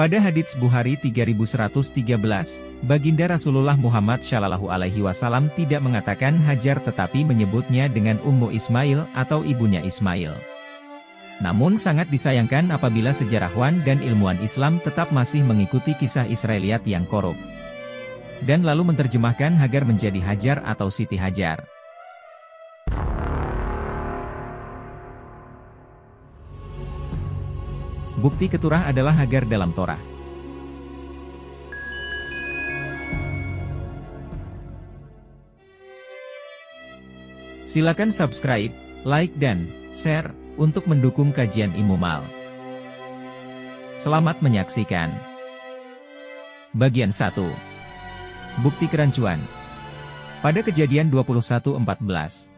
Pada hadits Bukhari 3113, Baginda Rasulullah Muhammad Shallallahu Alaihi Wasallam tidak mengatakan Hajar tetapi menyebutnya dengan Ummu Ismail atau ibunya Ismail. Namun sangat disayangkan apabila sejarawan dan ilmuwan Islam tetap masih mengikuti kisah Israiliyat yang korup. Dan lalu menerjemahkan Hagar menjadi Hajar atau Siti Hajar. Bukti keturah adalah Hagar dalam Torah. Silakan subscribe, like dan share untuk mendukung kajian Immumal. Selamat menyaksikan. Bagian 1. Bukti kerancuan. Pada Kejadian 21:14.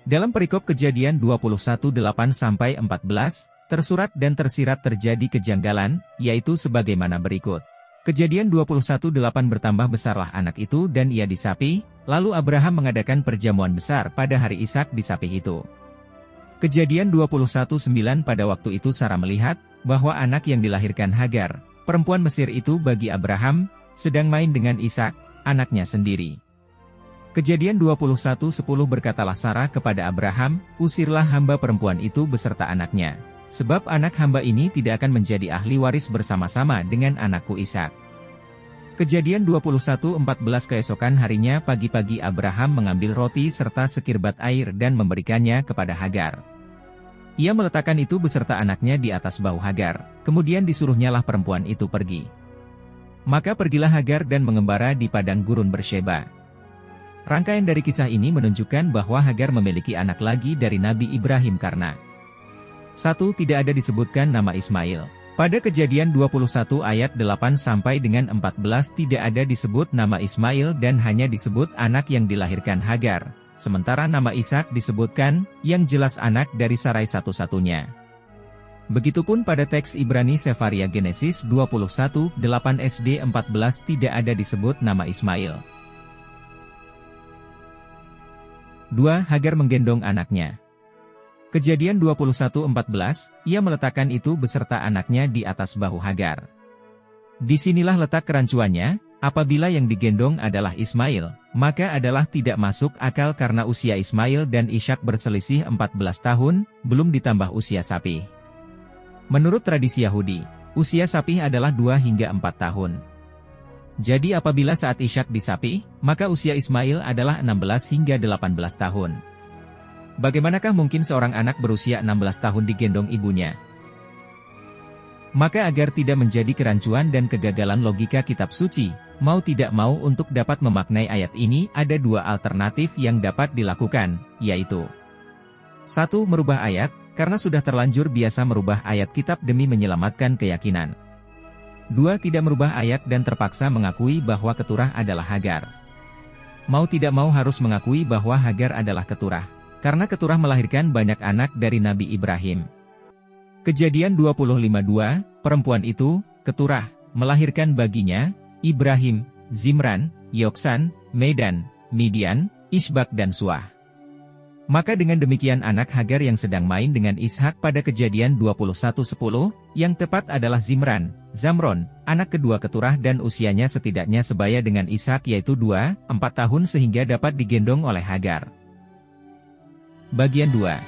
Dalam perikop Kejadian 21:8-14, tersurat dan tersirat terjadi kejanggalan, yaitu sebagaimana berikut. Kejadian 21:8 bertambah besarlah anak itu dan ia disapi, lalu Abraham mengadakan perjamuan besar pada hari Ishak disapi itu. Kejadian 21:9 pada waktu itu Sarah melihat, bahwa anak yang dilahirkan Hagar, perempuan Mesir itu bagi Abraham, sedang main dengan Ishak, anaknya sendiri. Kejadian 21:10 berkatalah Sarah kepada Abraham, usirlah hamba perempuan itu beserta anaknya. Sebab anak hamba ini tidak akan menjadi ahli waris bersama-sama dengan anakku Ishak. Kejadian 21:14 keesokan harinya pagi-pagi Abraham mengambil roti serta sekirbat air dan memberikannya kepada Hagar. Ia meletakkan itu beserta anaknya di atas bahu Hagar, kemudian disuruhnyalah perempuan itu pergi. Maka pergilah Hagar dan mengembara di padang gurun Bersheba. Rangkaian dari kisah ini menunjukkan bahwa Hagar memiliki anak lagi dari Nabi Ibrahim karena 1. Tidak ada disebutkan nama Ismail. Pada Kejadian 21 ayat 8 sampai dengan 14 tidak ada disebut nama Ismail dan hanya disebut anak yang dilahirkan Hagar. Sementara nama Ishak disebutkan, yang jelas anak dari Sarai satu-satunya. Begitupun pada teks Ibrani Sefaria Genesis 21:8 SD 14 tidak ada disebut nama Ismail. 2. Hagar menggendong anaknya. Kejadian 21:14, ia meletakkan itu beserta anaknya di atas bahu Hagar. Disinilah letak kerancuannya, apabila yang digendong adalah Ismail, maka adalah tidak masuk akal karena usia Ismail dan Ishak berselisih 14 tahun, belum ditambah usia sapi. Menurut tradisi Yahudi, usia sapi adalah 2 hingga 4 tahun. Jadi apabila saat Ishak disapi, maka usia Ismail adalah 16 hingga 18 tahun. Bagaimanakah mungkin seorang anak berusia 16 tahun digendong ibunya? Maka agar tidak menjadi kerancuan dan kegagalan logika kitab suci, mau tidak mau untuk dapat memaknai ayat ini ada 2 alternatif yang dapat dilakukan, yaitu 1. Merubah ayat, karena sudah terlanjur biasa merubah ayat kitab demi menyelamatkan keyakinan. 2. Tidak merubah ayat dan terpaksa mengakui bahwa keturah adalah Hagar. Mau tidak mau harus mengakui bahwa Hagar adalah keturah. Karena keturah melahirkan banyak anak dari Nabi Ibrahim. Kejadian 25:2, perempuan itu, keturah, melahirkan baginya, Ibrahim, Zimran, Yoksan, Medan, Midian, Isbak dan Suah. Maka dengan demikian anak Hagar yang sedang main dengan Ishak pada Kejadian 21:10, yang tepat adalah Zimran, Zamron, anak kedua keturah dan usianya setidaknya sebaya dengan Ishak yaitu 2-4 tahun sehingga dapat digendong oleh Hagar. Bagian 2.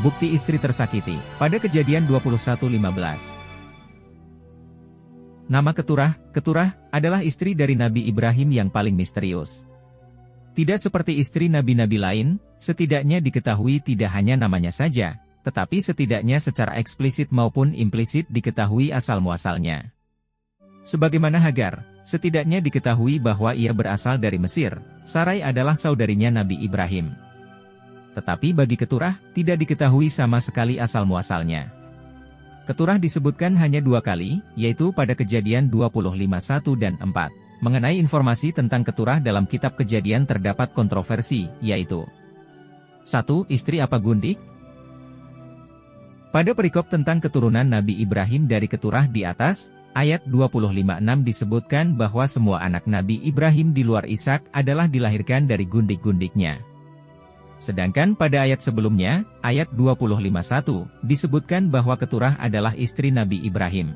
Bukti istri tersakiti. Pada Kejadian 21:15. Nama keturah adalah istri dari Nabi Ibrahim yang paling misterius. Tidak seperti istri nabi-nabi lain, setidaknya diketahui tidak hanya namanya saja, tetapi setidaknya secara eksplisit maupun implisit diketahui asal-muasalnya. Sebagaimana Hagar, setidaknya diketahui bahwa ia berasal dari Mesir, Sarai adalah saudarinya Nabi Ibrahim. Tetapi bagi keturah, tidak diketahui sama sekali asal-muasalnya. Keturah disebutkan hanya 2 kali, yaitu pada Kejadian 25:1 dan 4. Mengenai informasi tentang keturah dalam kitab Kejadian terdapat kontroversi, yaitu 1. Istri apa gundik? Pada perikop tentang keturunan Nabi Ibrahim dari keturah di atas, ayat 25:6 disebutkan bahwa semua anak Nabi Ibrahim di luar Ishak adalah dilahirkan dari gundik-gundiknya. Sedangkan pada ayat sebelumnya, ayat 25:1, disebutkan bahwa Keturah adalah istri Nabi Ibrahim.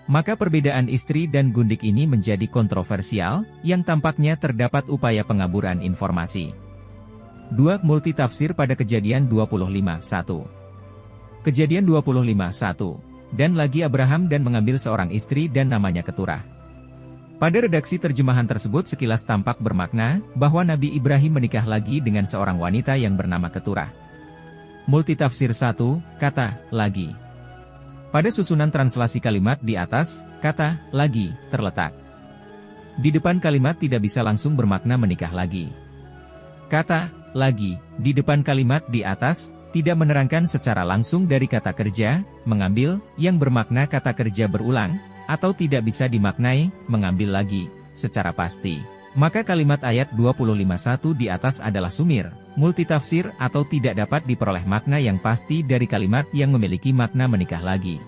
Maka perbedaan istri dan gundik ini menjadi kontroversial, yang tampaknya terdapat upaya pengaburan informasi. 2. Multitafsir pada Kejadian 25:1. Kejadian 25:1. Dan lagi Abraham dan mengambil seorang istri dan namanya Keturah. Pada redaksi terjemahan tersebut sekilas tampak bermakna, bahwa Nabi Ibrahim menikah lagi dengan seorang wanita yang bernama Keturah. Multitafsir 1, kata, lagi. Pada susunan translasi kalimat di atas, kata, lagi, terletak. Di depan kalimat tidak bisa langsung bermakna menikah lagi. Kata, lagi, di depan kalimat di atas, tidak menerangkan secara langsung dari kata kerja, mengambil, yang bermakna kata kerja berulang, atau tidak bisa dimaknai, mengambil lagi, secara pasti. Maka kalimat ayat 25:1 di atas adalah sumir, multitafsir atau tidak dapat diperoleh makna yang pasti dari kalimat yang memiliki makna menikah lagi.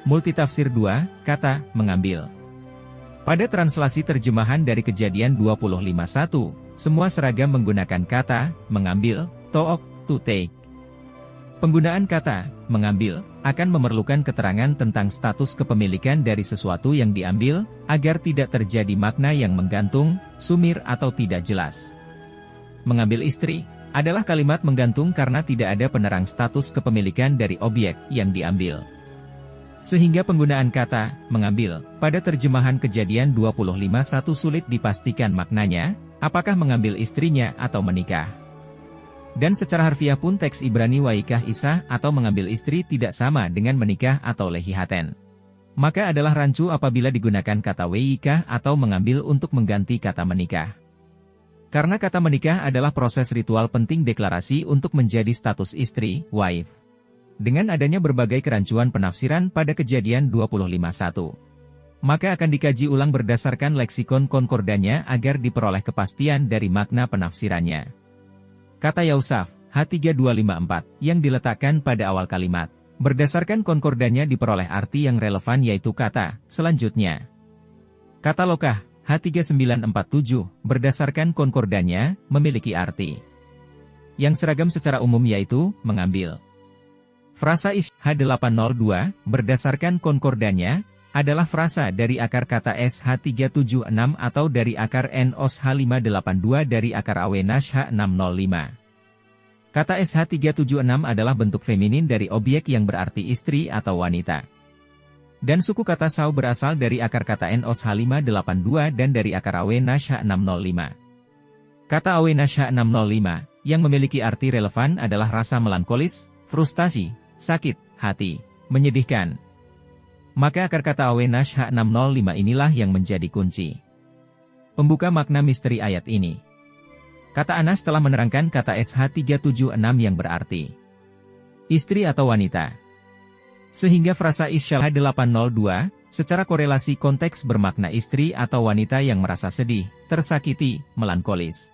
Multitafsir 2, kata, mengambil. Pada translasi terjemahan dari Kejadian 25:1, semua seragam menggunakan kata, mengambil, took, to take. Penggunaan kata, mengambil, akan memerlukan keterangan tentang status kepemilikan dari sesuatu yang diambil, agar tidak terjadi makna yang menggantung, sumir atau tidak jelas. Mengambil istri, adalah kalimat menggantung karena tidak ada penerang status kepemilikan dari objek yang diambil. Sehingga penggunaan kata, mengambil, pada terjemahan Kejadian 25:1 sulit dipastikan maknanya, apakah mengambil istrinya atau menikah. Dan secara harfiah pun teks Ibrani waikah isah atau mengambil istri tidak sama dengan menikah atau lehihaten. Maka adalah rancu apabila digunakan kata weikah atau mengambil untuk mengganti kata menikah. Karena kata menikah adalah proses ritual penting deklarasi untuk menjadi status istri, wife. Dengan adanya berbagai kerancuan penafsiran pada Kejadian 25:1. Maka akan dikaji ulang berdasarkan leksikon konkordannya agar diperoleh kepastian dari makna penafsirannya. Kata Yausaf, H3254, yang diletakkan pada awal kalimat. Berdasarkan konkordannya diperoleh arti yang relevan yaitu kata, selanjutnya. Kata Lokah, H3947, berdasarkan konkordannya, memiliki arti yang seragam secara umum yaitu, mengambil. Frasa is, H802, berdasarkan konkordannya, adalah frasa dari akar kata SH376 atau dari akar NOS H582 dari akar Awenash H605. Kata SH376 adalah bentuk feminin dari objek yang berarti istri atau wanita. Dan suku kata Sau berasal dari akar kata NOS H582 dan dari akar Awenash H605. Kata Awenash H605, yang memiliki arti relevan adalah rasa melankolis, frustasi, sakit, hati, menyedihkan. Maka akar kata Awenash H605 inilah yang menjadi kunci pembuka makna misteri ayat ini. Kata Anas telah menerangkan kata SH376 yang berarti istri atau wanita. Sehingga frasa Isyal H802, secara korelasi konteks bermakna istri atau wanita yang merasa sedih, tersakiti, melankolis.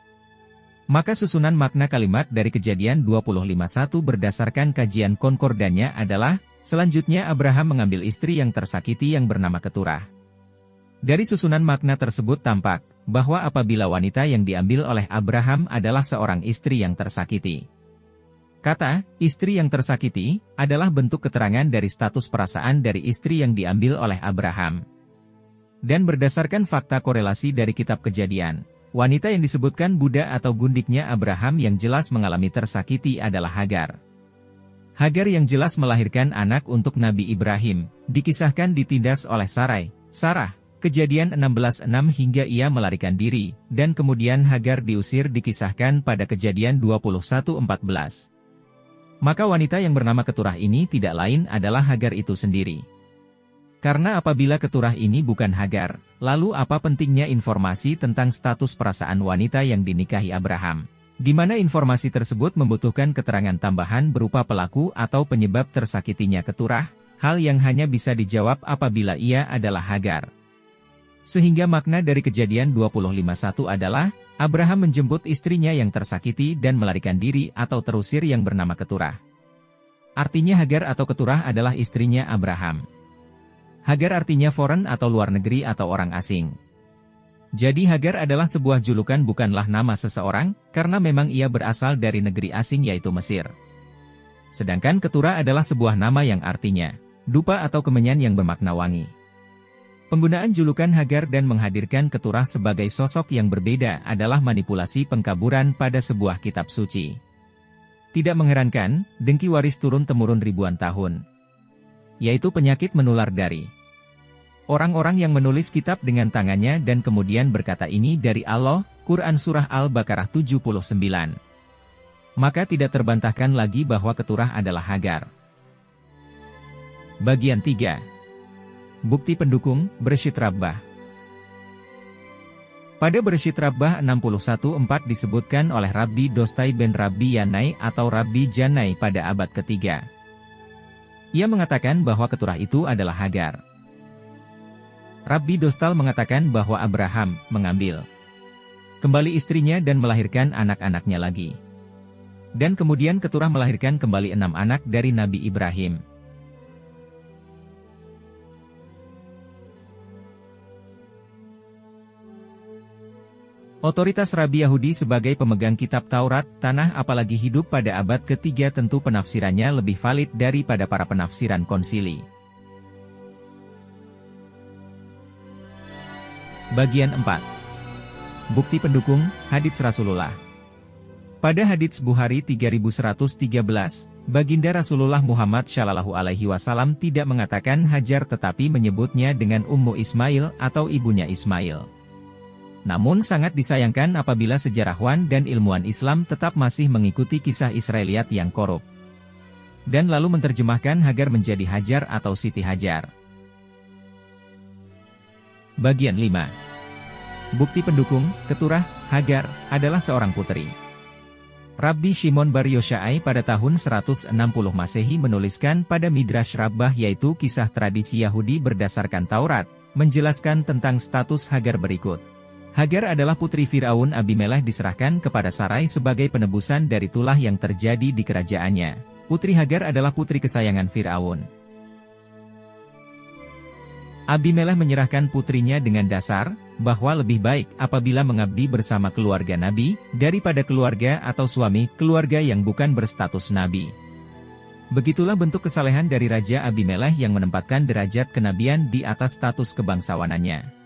Maka susunan makna kalimat dari Kejadian 25:1 berdasarkan kajian konkordannya adalah, selanjutnya Abraham mengambil istri yang tersakiti yang bernama Keturah. Dari susunan makna tersebut tampak, bahwa apabila wanita yang diambil oleh Abraham adalah seorang istri yang tersakiti. Kata, istri yang tersakiti, adalah bentuk keterangan dari status perasaan dari istri yang diambil oleh Abraham. Dan berdasarkan fakta korelasi dari kitab Kejadian, wanita yang disebutkan budak atau gundiknya Abraham yang jelas mengalami tersakiti adalah Hagar. Hagar yang jelas melahirkan anak untuk Nabi Ibrahim, dikisahkan ditindas oleh Sarah, Kejadian 16:6 hingga ia melarikan diri, dan kemudian Hagar diusir dikisahkan pada Kejadian 21:14. Maka wanita yang bernama Keturah ini tidak lain adalah Hagar itu sendiri. Karena apabila Keturah ini bukan Hagar, lalu apa pentingnya informasi tentang status perasaan wanita yang dinikahi Abraham? Di mana informasi tersebut membutuhkan keterangan tambahan berupa pelaku atau penyebab tersakitinya Keturah, hal yang hanya bisa dijawab apabila ia adalah Hagar. Sehingga makna dari Kejadian 25:1 adalah, Abraham menjemput istrinya yang tersakiti dan melarikan diri atau terusir yang bernama Keturah. Artinya Hagar atau Keturah adalah istrinya Abraham. Hagar artinya foreign atau luar negeri atau orang asing. Jadi Hagar adalah sebuah julukan bukanlah nama seseorang, karena memang ia berasal dari negeri asing yaitu Mesir. Sedangkan Keturah adalah sebuah nama yang artinya dupa atau kemenyan yang bermakna wangi. Penggunaan julukan Hagar dan menghadirkan Keturah sebagai sosok yang berbeda adalah manipulasi pengkaburan pada sebuah kitab suci. Tidak mengherankan, dengki waris turun-temurun ribuan tahun, yaitu penyakit menular dari orang-orang yang menulis kitab dengan tangannya dan kemudian berkata ini dari Allah, Quran Surah Al-Baqarah 79. Maka tidak terbantahkan lagi bahwa Keturah adalah Hagar. Bagian 3. Bukti pendukung, Bereshit Rabbah. Pada Bereshit Rabbah 61:4 disebutkan oleh Rabbi Dostai ben Rabbi Yanai atau Rabbi Janai pada abad ketiga. Ia mengatakan bahwa Keturah itu adalah Hagar. Rabbi Dostal mengatakan bahwa Abraham mengambil kembali istrinya dan melahirkan anak-anaknya lagi. Dan kemudian Keturah melahirkan kembali 6 anak dari Nabi Ibrahim. Otoritas Rabi Yahudi sebagai pemegang kitab Taurat, Tanah apalagi hidup pada abad ketiga tentu penafsirannya lebih valid daripada para penafsiran konsili. Bagian 4. Bukti pendukung, Hadits Rasulullah. Pada Hadits Bukhari 3113, Baginda Rasulullah Muhammad Shallallahu Alaihi Wasallam tidak mengatakan Hajar tetapi menyebutnya dengan Ummu Ismail atau ibunya Ismail. Namun sangat disayangkan apabila sejarawan dan ilmuwan Islam tetap masih mengikuti kisah Israeliat yang korup, dan lalu menerjemahkan Hagar menjadi Hajar atau Siti Hajar. Bagian 5. Bukti pendukung, Keturah, Hagar, adalah seorang putri. Rabbi Shimon Bar Yochai pada tahun 160 Masehi menuliskan pada Midrash Rabbah yaitu kisah tradisi Yahudi berdasarkan Taurat, menjelaskan tentang status Hagar berikut. Hagar adalah putri Firaun. Abimelekh diserahkan kepada Sarai sebagai penebusan dari tulah yang terjadi di kerajaannya. Putri Hagar adalah putri kesayangan Firaun. Abimelekh menyerahkan putrinya dengan dasar bahwa lebih baik apabila mengabdi bersama keluarga Nabi, daripada keluarga atau suami keluarga yang bukan berstatus Nabi. Begitulah bentuk kesalehan dari Raja Abimelekh yang menempatkan derajat kenabian di atas status kebangsawanannya.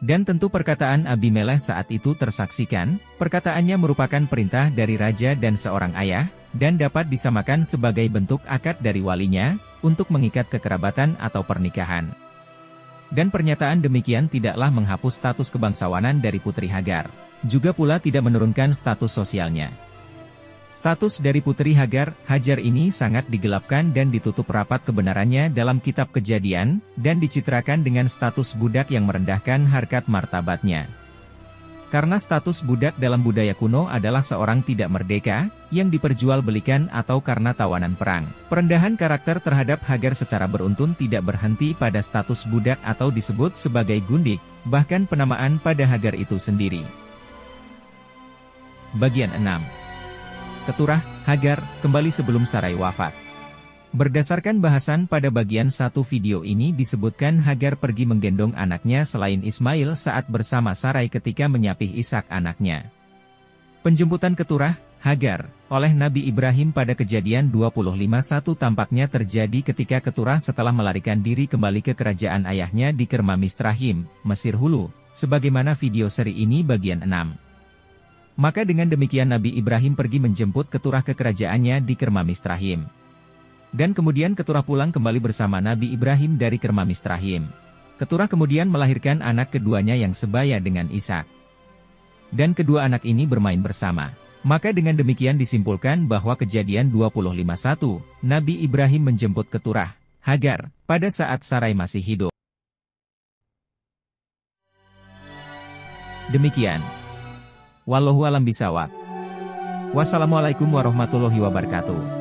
Dan tentu perkataan Abimelekh saat itu tersaksikan, perkataannya merupakan perintah dari raja dan seorang ayah, dan dapat disamakan sebagai bentuk akad dari walinya, untuk mengikat kekerabatan atau pernikahan. Dan pernyataan demikian tidaklah menghapus status kebangsawanan dari Putri Hagar, juga pula tidak menurunkan status sosialnya. Status dari Putri Hagar, Hajar ini sangat digelapkan dan ditutup rapat kebenarannya dalam kitab Kejadian, dan dicitrakan dengan status budak yang merendahkan harkat martabatnya. Karena status budak dalam budaya kuno adalah seorang tidak merdeka, yang diperjualbelikan atau karena tawanan perang. Perendahan karakter terhadap Hagar secara beruntun tidak berhenti pada status budak atau disebut sebagai gundik, bahkan penamaan pada Hagar itu sendiri. Bagian 6. Keturah, Hagar, kembali sebelum Sarai wafat. Berdasarkan bahasan pada bagian 1 video ini disebutkan Hagar pergi menggendong anaknya selain Ismail saat bersama Sarai ketika menyapih Ishak anaknya. Penjemputan Keturah, Hagar, oleh Nabi Ibrahim pada Kejadian 25:1 tampaknya terjadi ketika Keturah setelah melarikan diri kembali ke kerajaan ayahnya di Kerma Misrahim, Mesir Hulu, sebagaimana video seri ini bagian 6. Maka dengan demikian Nabi Ibrahim pergi menjemput Keturah ke kerajaannya di Kerma Misrahim. Dan kemudian Keturah pulang kembali bersama Nabi Ibrahim dari Kerma Misrahim. Keturah kemudian melahirkan anak keduanya yang sebaya dengan Ishak. Dan kedua anak ini bermain bersama. Maka dengan demikian disimpulkan bahwa Kejadian 25:1, Nabi Ibrahim menjemput Keturah, Hagar, pada saat Sarai masih hidup. Demikian. Wallahu a'lam bishawab. Wassalamualaikum warahmatullahi wabarakatuh.